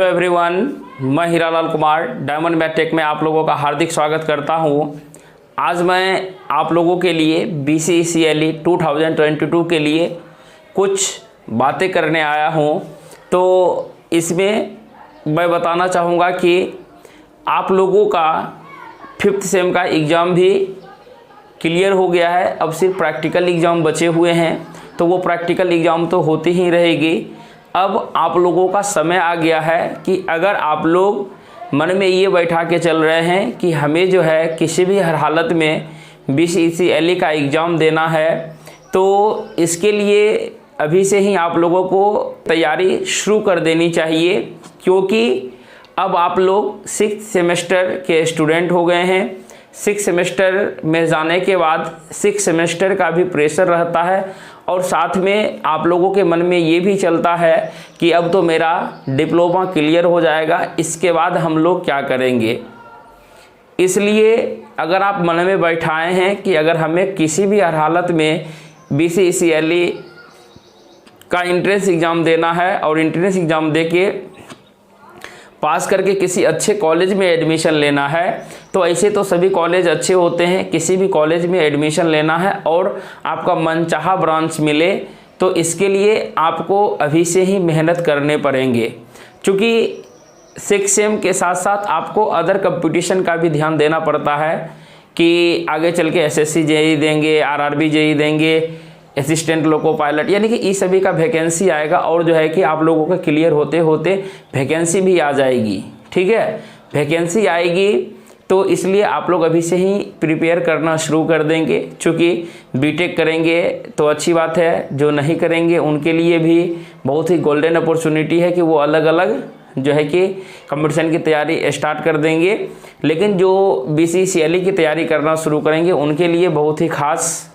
Hello everyone, मैं Hiralal Kumar diamond math tech में आप लोगों का हार्दिक स्वागत करता हूं। आज मैं आप लोगों के लिए BCECLE 2022 के लिए कुछ बातें करने आया हूं। तो इसमें मैं बताना चाहूँगा कि आप लोगों का 5th सेम का एग्ज़ाम भी क्लियर हो गया है। अब सिर्फ प्रैक्टिकल एग्ज़ाम बचे हुए हैं, तो वो प्रैक्टिकल एग्ज़ाम तो होती ही रहेगी। अब आप लोगों का समय आ गया है कि अगर आप लोग मन में ये बैठा के चल रहे हैं कि हमें जो है किसी भी हर हालत में BCECLE का एग्ज़ाम देना है, तो इसके लिए अभी से ही आप लोगों को तैयारी शुरू कर देनी चाहिए, क्योंकि अब आप लोग 6th सेमेस्टर के स्टूडेंट हो गए हैं। 6th सेमेस्टर में जाने के बाद 6th सेमेस्टर का भी प्रेशर रहता है और साथ में आप लोगों के मन में ये भी चलता है कि अब तो मेरा डिप्लोमा क्लियर हो जाएगा, इसके बाद हम लोग क्या करेंगे। इसलिए अगर आप मन में बैठाए हैं कि अगर हमें किसी भी हर हालत में BCECLE का एंट्रेंस एग्ज़ाम देना है और एंट्रेंस एग्ज़ाम दे के पास करके किसी अच्छे कॉलेज में एडमिशन लेना है, तो ऐसे तो सभी कॉलेज अच्छे होते हैं। किसी भी कॉलेज में एडमिशन लेना है और आपका मनचाहा ब्रांच मिले, तो इसके लिए आपको अभी से ही मेहनत करने पड़ेंगे, क्योंकि 6th सेम के साथ साथ आपको अदर कंपटीशन का भी ध्यान देना पड़ता है कि आगे चल के SSC JEE देंगे, RRB JEE देंगे, असिस्टेंट लोको पायलट, यानी कि इस सभी का वैकेंसी आएगा और जो है कि आप लोगों का क्लियर होते होते वैकेंसी भी आ जाएगी। ठीक है, वैकेंसी आएगी तो इसलिए आप लोग अभी से ही प्रिपेयर करना शुरू कर देंगे। चूँकि बीटेक करेंगे तो अच्छी बात है, जो नहीं करेंगे उनके लिए भी बहुत ही गोल्डन अपॉर्चुनिटी है कि वो अलग अलग जो है कि कंपटीशन की तैयारी स्टार्ट कर देंगे। लेकिन जो BCECLE की तैयारी करना शुरू करेंगे उनके लिए बहुत ही खास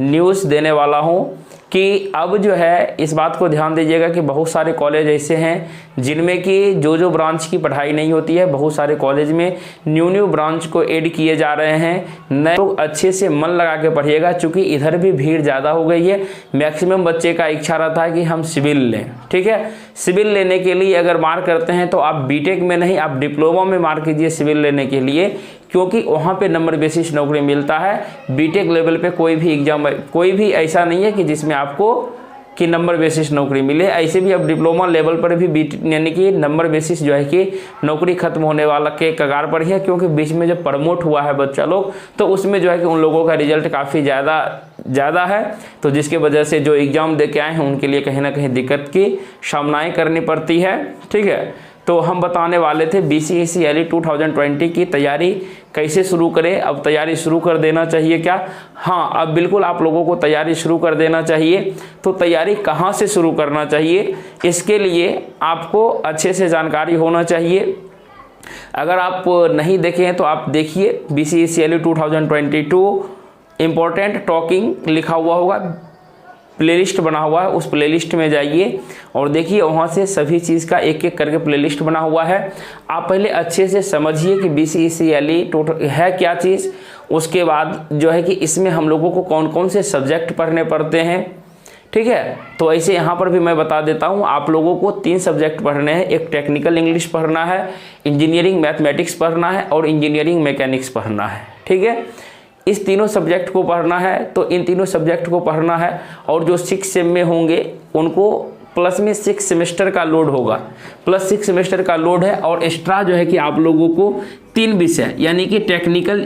न्यूज़ देने वाला हूं कि अब जो है इस बात को ध्यान दीजिएगा कि बहुत सारे कॉलेज ऐसे हैं जिनमें कि जो ब्रांच की पढ़ाई नहीं होती है, बहुत सारे कॉलेज में न्यू ब्रांच को ऐड किए जा रहे हैं। नए लोग अच्छे से मन लगा के पढ़िएगा, क्योंकि इधर भी भीड़ ज़्यादा हो गई है। मैक्सिमम बच्चे का इच्छा रहता है कि हम सिविल लें। ठीक है, सिविल लेने के लिए अगर मार्क करते हैं तो आप बीटेक में नहीं, आप डिप्लोमा में मार्क कीजिए सिविल लेने के लिए, क्योंकि वहाँ पे नंबर बेसिस नौकरी मिलता है। बीटेक लेवल पे कोई भी एग्जाम, कोई भी ऐसा नहीं है कि जिसमें आपको कि नंबर बेसिस नौकरी मिले। ऐसे भी अब डिप्लोमा लेवल पर भी यानी कि नंबर बेसिस जो है कि नौकरी खत्म होने वाला के कगार पर ही है, क्योंकि बीच में जब प्रमोट हुआ है बच्चा लोग, तो उसमें जो है कि उन लोगों का रिजल्ट काफ़ी ज़्यादा है, तो जिसके वजह से जो एग्ज़ाम दे के आए हैं उनके लिए कहीं ना कहीं दिक्कत की सामनाएँ करनी पड़ती है। ठीक है, तो हम बताने वाले थे BCECLE 2020 की तैयारी कैसे शुरू करें। अब तैयारी शुरू कर देना चाहिए क्या? हाँ, अब बिल्कुल आप लोगों को तैयारी शुरू कर देना चाहिए। तो तैयारी कहाँ से शुरू करना चाहिए, इसके लिए आपको अच्छे से जानकारी होना चाहिए। अगर आप नहीं देखे हैं तो आप देखिए, BCECLE 2022 इम्पोर्टेंट टॉकिंग लिखा हुआ होगा, प्लेलिस्ट बना हुआ है, उस प्लेलिस्ट में जाइए और देखिए, वहाँ से सभी चीज़ का एक एक करके प्लेलिस्ट बना हुआ है। आप पहले अच्छे से समझिए कि BCECLE टोटल है क्या चीज़। उसके बाद जो है कि इसमें हम लोगों को कौन कौन से सब्जेक्ट पढ़ने पड़ते हैं। ठीक है, तो ऐसे यहाँ पर भी मैं बता देता हूँ, आप लोगों को 3 सब्जेक्ट पढ़ने हैं। एक टेक्निकल इंग्लिश पढ़ना है, इंजीनियरिंग मैथमेटिक्स पढ़ना है और इंजीनियरिंग मैकेनिक्स पढ़ना है। ठीक है, इस तीनों सब्जेक्ट को पढ़ना है। तो इन तीनों सब्जेक्ट को पढ़ना है और जो 6th सेम में होंगे उनको प्लस में 6 सेमेस्टर का लोड होगा, प्लस 6 सेमेस्टर का लोड है। और एक्स्ट्रा जो है कि आप लोगों को 3 विषय, यानी कि टेक्निकल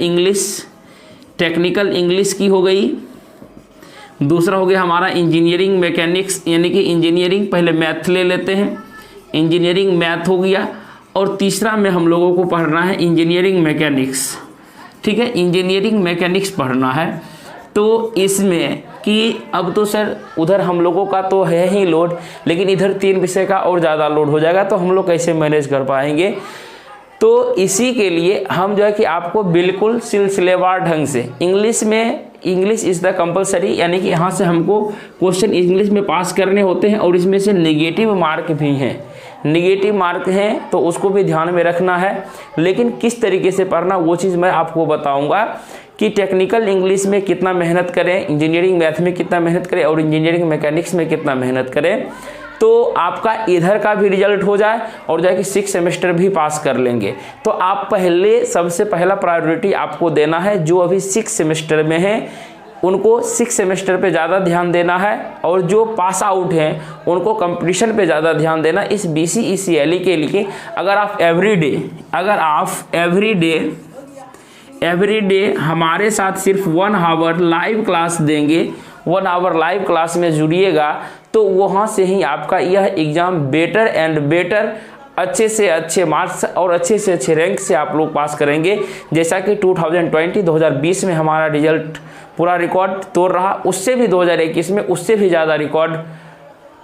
इंग्लिश की हो गई, दूसरा हो गया हमारा इंजीनियरिंग मैकेनिक्स, यानी कि इंजीनियरिंग पहले मैथ ले लेते हैं, इंजीनियरिंग मैथ हो गया, और तीसरा में हम लोगों को पढ़ना है इंजीनियरिंग मैकेनिक्स। ठीक है, इंजीनियरिंग मैकेनिक्स पढ़ना है। तो इसमें कि अब तो सर उधर हम लोगों का तो है ही लोड, लेकिन इधर 3 विषय का और ज़्यादा लोड हो जाएगा, तो हम लोग कैसे मैनेज कर पाएंगे। तो इसी के लिए हम जो है कि आपको बिल्कुल सिलसिलेवार ढंग से इंग्लिश इज़ द कंपलसरी, यानी कि यहाँ से हमको क्वेश्चन इंग्लिश में पास करने होते हैं और इसमें से नेगेटिव मार्क भी हैं, नेगेटिव मार्क हैं, तो उसको भी ध्यान में रखना है। लेकिन किस तरीके से पढ़ना वो चीज़ मैं आपको बताऊंगा कि टेक्निकल इंग्लिश में कितना मेहनत करें, इंजीनियरिंग मैथ में कितना मेहनत करें और इंजीनियरिंग मैकेनिक्स में कितना मेहनत करें। तो आपका इधर का भी रिजल्ट हो जाए और जो है कि 6 सेमेस्टर भी पास कर लेंगे। तो आप सबसे पहला प्रायोरिटी आपको देना है जो अभी 6 सेमेस्टर में है उनको 6 सेमेस्टर पे ज़्यादा ध्यान देना है, और जो पास आउट हैं उनको कंपटीशन पे ज़्यादा ध्यान देना। इस BCECLE के लिए अगर आप एवरीडे हमारे साथ सिर्फ 1 आवर लाइव क्लास देंगे, 1 आवर लाइव क्लास में जुड़िएगा, तो वहाँ से ही आपका यह एग्ज़ाम बेटर एंड बेटर, अच्छे से अच्छे मार्क्स और अच्छे से अच्छे रैंक से आप लोग पास करेंगे। जैसा कि 2020 में हमारा रिजल्ट पूरा रिकॉर्ड तोड़ रहा, उससे भी 2021 में उससे भी ज़्यादा रिकॉर्ड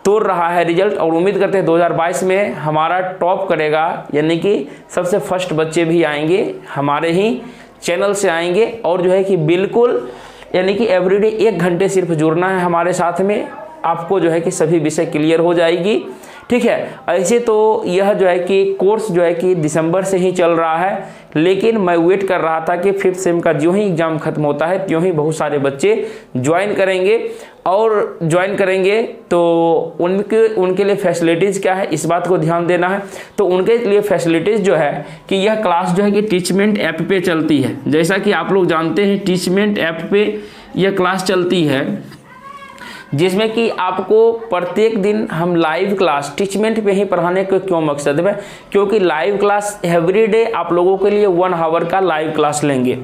तोड़ रहा है रिजल्ट, और उम्मीद करते हैं 2022 में हमारा टॉप करेगा, यानी कि सबसे फर्स्ट बच्चे भी आएंगे, हमारे ही चैनल से आएंगे। और जो है कि बिल्कुल यानी कि एवरीडे 1 घंटे सिर्फ जुड़ना है हमारे साथ में, आपको जो है कि सभी विषय क्लियर हो जाएगी। ठीक है, ऐसे तो यह जो है कि कोर्स जो है कि दिसंबर से ही चल रहा है, लेकिन मैं वेट कर रहा था कि 5th सेम का जो ही एग्ज़ाम खत्म होता है त्यों ही बहुत सारे बच्चे ज्वाइन करेंगे, और ज्वाइन करेंगे तो उनके लिए फैसिलिटीज़ क्या है इस बात को ध्यान देना है। तो उनके लिए फैसिलिटीज़ जो है कि यह क्लास जो है कि टीचमेंट ऐप पे चलती है। जैसा कि आप लोग जानते हैं टीचमेंट ऐप पे यह क्लास चलती है, जिसमें कि आपको प्रत्येक दिन हम लाइव क्लास टीचमेंट पे ही पढ़ाने के क्यों मकसद में, क्योंकि लाइव क्लास एवरीडे आप लोगों के लिए 1 आवर का लाइव क्लास लेंगे।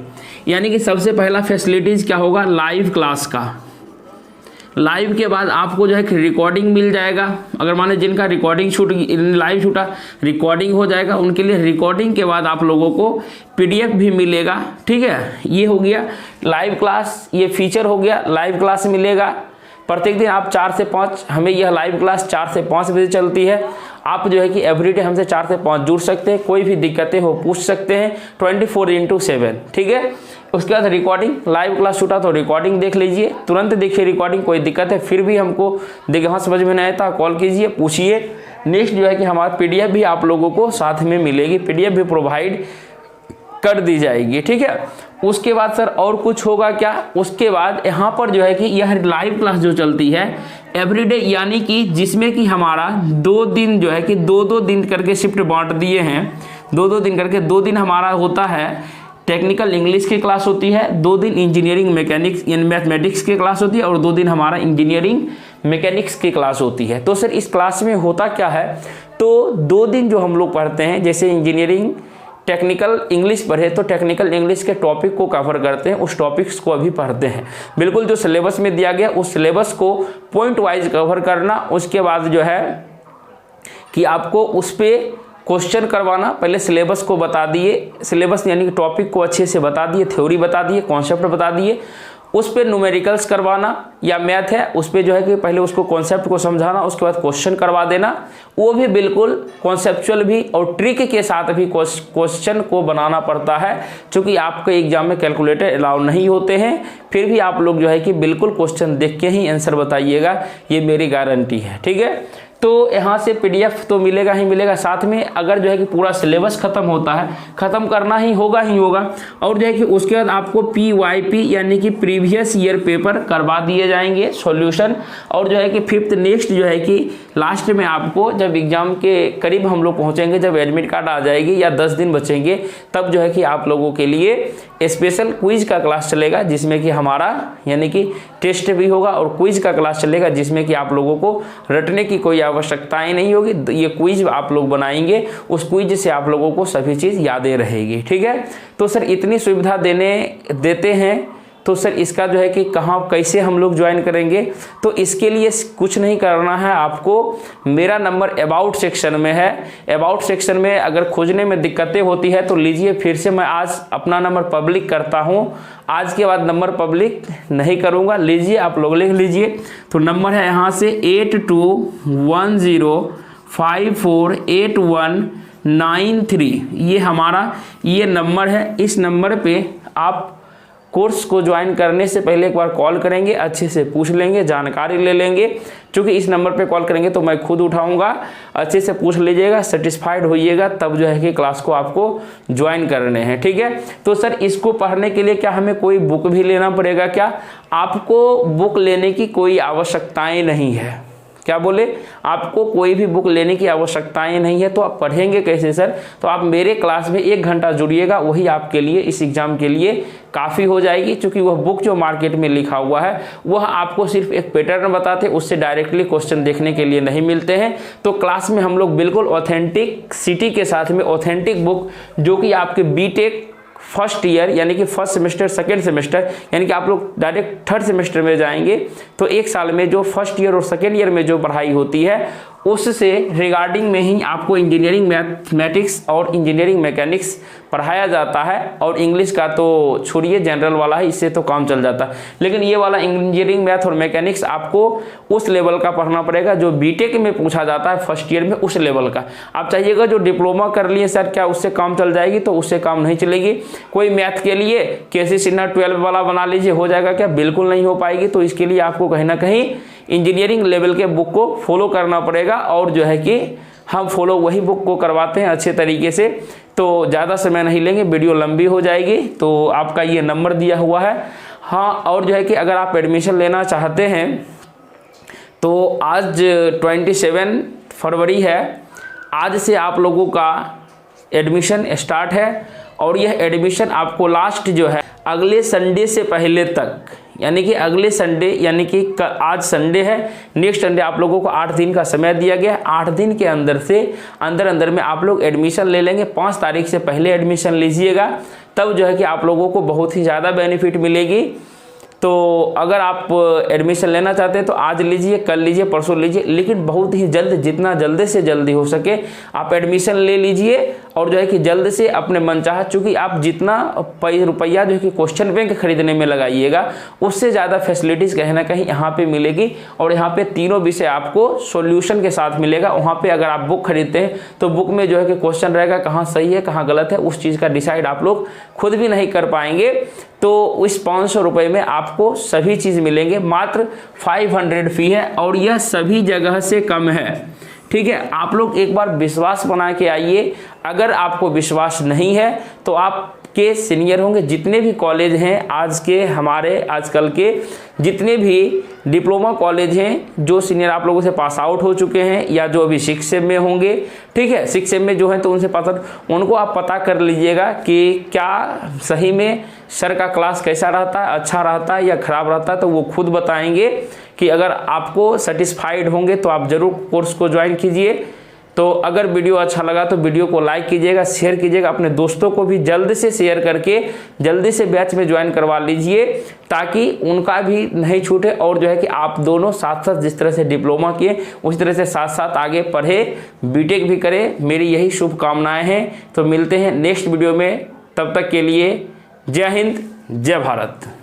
यानी कि सबसे पहला फैसिलिटीज़ क्या होगा, लाइव क्लास का। लाइव के बाद आपको जो है कि रिकॉर्डिंग मिल जाएगा। अगर माने जिनका रिकॉर्डिंग लाइव शूटा रिकॉर्डिंग हो जाएगा, उनके लिए रिकॉर्डिंग के बाद आप लोगों को PDF भी मिलेगा। ठीक है, ये हो गया लाइव क्लास, ये फीचर हो गया, लाइव क्लास मिलेगा प्रत्येक दिन। आप 4 से 5, हमें यह लाइव क्लास 4 से 5 बजे चलती है। आप जो है कि एवरीडे हमसे 4 से 5 जुड़ सकते हैं, कोई भी दिक्कतें हो पूछ सकते हैं 24/7। ठीक है, उसके बाद रिकॉर्डिंग, लाइव क्लास छूटा तो रिकॉर्डिंग देख लीजिए, तुरंत देखिए रिकॉर्डिंग। कोई दिक्कत है फिर भी हमको देखिए हाँ समझ में नहीं आता, कॉल कीजिए, पूछिए। नेक्स्ट जो है कि हमारा PDF भी आप लोगों को साथ में मिलेगी, PDF भी प्रोवाइड कर दी जाएगी। ठीक है, उसके बाद सर और कुछ होगा क्या, उसके बाद यहाँ पर जो है कि यह लाइव क्लास जो चलती है एवरीडे, यानी कि जिसमें कि हमारा 2 दिन जो है कि 2-2 दिन करके शिफ्ट बांट दिए हैं, 2-2 दिन करके। 2 दिन हमारा होता है टेक्निकल इंग्लिश की क्लास होती है, 2 दिन इंजीनियरिंग मैकेनिक्स इन मैथमेटिक्स की क्लास होती है, और 2 दिन हमारा इंजीनियरिंग मैकेनिक्स की क्लास होती है। तो सर इस क्लास में होता क्या है, तो 2 दिन जो हम लोग पढ़ते हैं, जैसे इंजीनियरिंग टेक्निकल इंग्लिश पढ़े तो टेक्निकल इंग्लिश के टॉपिक को कवर करते हैं, उस टॉपिक्स को अभी पढ़ते हैं। बिल्कुल जो सिलेबस में दिया गया उस सिलेबस को पॉइंट वाइज कवर करना। उसके बाद जो है कि आपको उस पर क्वेश्चन करवाना। पहले सिलेबस को बता दिए, सिलेबस यानी कि टॉपिक को अच्छे से बता दिए, थ्योरी बता दिए, कॉन्सेप्ट बता दिए। उस पर न्यूमेरिकल्स करवाना, या मैथ है उस पर जो है कि पहले उसको कॉन्सेप्ट को समझाना, उसके बाद क्वेश्चन करवा देना। वो भी बिल्कुल कॉन्सेप्चुअल भी और ट्रिक के साथ भी क्वेश्चन को बनाना पड़ता है, क्योंकि आपके एग्जाम में कैलकुलेटर अलाउ नहीं होते हैं। फिर भी आप लोग जो है कि बिल्कुल क्वेश्चन देख के ही आंसर बताइएगा, ये मेरी गारंटी है। ठीक है, तो यहाँ से PDF तो मिलेगा ही मिलेगा, साथ में अगर जो है कि पूरा सिलेबस खत्म होता है, खत्म करना ही होगा। और जो है कि उसके बाद आपको PYP यानी कि प्रीवियस ईयर पेपर करवा दिए जाएंगे सॉल्यूशन। और जो है कि 5th नेक्स्ट जो है कि लास्ट में आपको जब एग्जाम के करीब हम लोग पहुँचेंगे, जब एडमिट कार्ड आ जाएगी या 10 दिन बचेंगे, तब जो है कि आप लोगों के लिए स्पेशल क्विज का क्लास चलेगा, जिसमें कि हमारा यानी कि टेस्ट भी होगा और क्विज का क्लास चलेगा, जिसमें कि आप लोगों को रटने की कोई आवश्यकताएं नहीं होगी। ये क्विज आप लोग बनाएंगे, उस क्विज से आप लोगों को सभी चीज़ यादें रहेगी। ठीक है, तो सर इतनी सुविधा देते हैं, तो सर इसका जो है कि कहाँ कैसे हम लोग ज्वाइन करेंगे, तो इसके लिए कुछ नहीं करना है आपको। मेरा नंबर अबाउट सेक्शन में है। अबाउट सेक्शन में अगर खोजने में दिक्कतें होती है तो लीजिए, फिर से मैं आज अपना नंबर पब्लिक करता हूँ। आज के बाद नंबर पब्लिक नहीं करूँगा, लीजिए आप लोग लिख लीजिए। तो नंबर है यहाँ से 8210548193, ये हमारा ये नंबर है। इस नंबर पे आप कोर्स को ज्वाइन करने से पहले एक बार कॉल करेंगे, अच्छे से पूछ लेंगे, जानकारी ले लेंगे। क्योंकि इस नंबर पे कॉल करेंगे तो मैं खुद उठाऊंगा, अच्छे से पूछ लीजिएगा, सेटिस्फाइड होइएगा, तब जो है कि क्लास को आपको ज्वाइन करने हैं। ठीक है, तो सर इसको पढ़ने के लिए क्या हमें कोई बुक भी लेना पड़ेगा क्या? आपको बुक लेने की कोई आवश्यकताएं नहीं है। क्या बोले, आपको कोई भी बुक लेने की आवश्यकताएं नहीं है। तो आप पढ़ेंगे कैसे सर, तो आप मेरे क्लास में 1 घंटा जुड़िएगा, वही आपके लिए इस एग्जाम के लिए काफ़ी हो जाएगी। क्योंकि वह बुक जो मार्केट में लिखा हुआ है वह आपको सिर्फ एक पैटर्न बताते, उससे डायरेक्टली क्वेश्चन देखने के लिए नहीं मिलते हैं। तो क्लास में हम लोग बिल्कुल ऑथेंटिक सिटी के साथ में ऑथेंटिक बुक जो कि आपके बीटेक फर्स्ट ईयर यानी कि फर्स्ट सेमेस्टर, सेकेंड सेमेस्टर, यानी कि आप लोग डायरेक्ट थर्ड सेमेस्टर में जाएंगे तो 1 साल में जो फर्स्ट ईयर और सेकेंड ईयर में जो पढ़ाई होती है उससे रिगार्डिंग में ही आपको इंजीनियरिंग मैथमेटिक्स और इंजीनियरिंग मैकेनिक्स पढ़ाया जाता है। और इंग्लिश का तो छोड़िए, जनरल वाला है, इससे तो काम चल जाता है। लेकिन ये वाला इंजीनियरिंग मैथ और मैकेनिक्स आपको उस लेवल का पढ़ना पड़ेगा जो बीटेक में पूछा जाता है फर्स्ट ईयर में, उस लेवल का। आप चाहिएगा जो डिप्लोमा कर लिए सर क्या उससे काम चल जाएगी, तो उससे काम नहीं चलेगी। कोई मैथ के लिए केसी सिन्हा 12 वाला बना लीजिए, हो जाएगा क्या, बिल्कुल नहीं हो पाएगी। तो इसके लिए आपको कहीं ना कहीं इंजीनियरिंग लेवल के बुक को फॉलो करना पड़ेगा। और जो है कि हम फॉलो वही बुक को करवाते हैं अच्छे तरीके से। तो ज़्यादा समय नहीं लेंगे, वीडियो लंबी हो जाएगी। तो आपका ये नंबर दिया हुआ है। हाँ, और जो है कि अगर आप एडमिशन लेना चाहते हैं तो आज 27 फरवरी है, आज से आप लोगों का एडमिशन स्टार्ट है। और यह एडमिशन आपको लास्ट जो है अगले संडे से पहले तक, यानी कि अगले संडे, यानी कि आज संडे है, नेक्स्ट संडे आप लोगों को 8 दिन का समय दिया गया है। 8 दिन के अंदर से अंदर में आप लोग एडमिशन ले लेंगे। 5 तारीख से पहले एडमिशन लीजिएगा, तब जो है कि आप लोगों को बहुत ही ज़्यादा बेनिफिट मिलेगी। तो अगर आप एडमिशन लेना चाहते हैं तो आज लीजिए, कल लीजिए, परसों लीजिए, लेकिन बहुत ही जल्द, जितना जल्दी से जल्दी हो सके आप एडमिशन ले लीजिए। और जो है कि जल्द से अपने मनचाहा, चूँकि आप जितना रुपया जो है कि क्वेश्चन बैंक खरीदने में लगाइएगा उससे ज़्यादा फैसिलिटीज़ कहीं ना कहीं यहाँ पे मिलेगी। और यहाँ पे तीनों विषय आपको सॉल्यूशन के साथ मिलेगा। वहाँ पे अगर आप बुक खरीदते हैं तो बुक में जो है कि क्वेश्चन रहेगा कहाँ सही है कहाँ गलत है, उस चीज़ का डिसाइड आप लोग खुद भी नहीं कर पाएंगे। तो इस 500 रुपये में आपको सभी चीज़ मिलेंगे। मात्र 500 फी है और यह सभी जगह से कम है। ठीक है, आप लोग एक बार विश्वास बना के आइए। अगर आपको विश्वास नहीं है तो आपके सीनियर होंगे, जितने भी कॉलेज हैं आज के, हमारे आजकल के जितने भी डिप्लोमा कॉलेज हैं, जो सीनियर आप लोगों से पास आउट हो चुके हैं या जो अभी 6 सेम में होंगे, ठीक है, 6 सेम में जो है तो उनसे उनको आप पता कर लीजिएगा कि क्या सही में सर का क्लास कैसा रहता है, अच्छा रहता है या ख़राब रहता है। तो वो खुद बताएंगे कि अगर आपको सेटिस्फाइड होंगे तो आप ज़रूर कोर्स को ज्वाइन कीजिए। तो अगर वीडियो अच्छा लगा तो वीडियो को लाइक कीजिएगा, शेयर कीजिएगा, अपने दोस्तों को भी जल्द से शेयर करके जल्दी से बैच में ज्वाइन करवा लीजिए ताकि उनका भी नहीं छूटे। और जो है कि आप दोनों साथ साथ जिस तरह से डिप्लोमा किए उसी तरह से साथ साथ आगे पढ़े, बीटेक भी करें, मेरी यही शुभकामनाएं हैं। तो मिलते हैं नेक्स्ट वीडियो में, तब तक के लिए जय हिंद, जय भारत।